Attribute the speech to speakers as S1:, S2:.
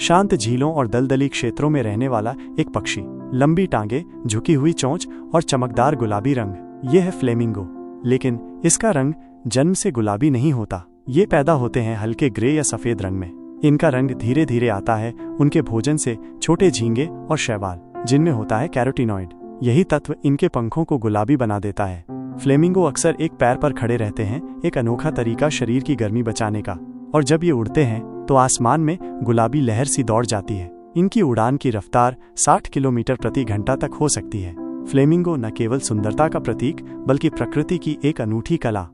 S1: शांत झीलों और दलदली क्षेत्रों में रहने वाला एक पक्षी। लंबी टांगे, झुकी हुई चोंच और चमकदार गुलाबी रंग। ये है फ्लेमिंगो। लेकिन इसका रंग जन्म से गुलाबी नहीं होता। ये पैदा होते हैं हल्के ग्रे या सफेद रंग में। इनका रंग धीरे धीरे आता है उनके भोजन से छोटे झींगे और शैवाल, जिनमें होता है कैरोटीनॉइड। यही तत्व इनके पंखों को गुलाबी बना देता है। फ्लेमिंगो अक्सर एक पैर पर खड़े रहते हैं, एक अनोखा तरीका शरीर की गर्मी बचाने का। और जब ये उड़ते हैं तो आसमान में गुलाबी लहर सी दौड़ जाती है। इनकी उड़ान की रफ्तार 60 किलोमीटर प्रति घंटा तक हो सकती है। फ्लेमिंगो न केवल सुंदरता का प्रतीक बल्कि प्रकृति की एक अनूठी कला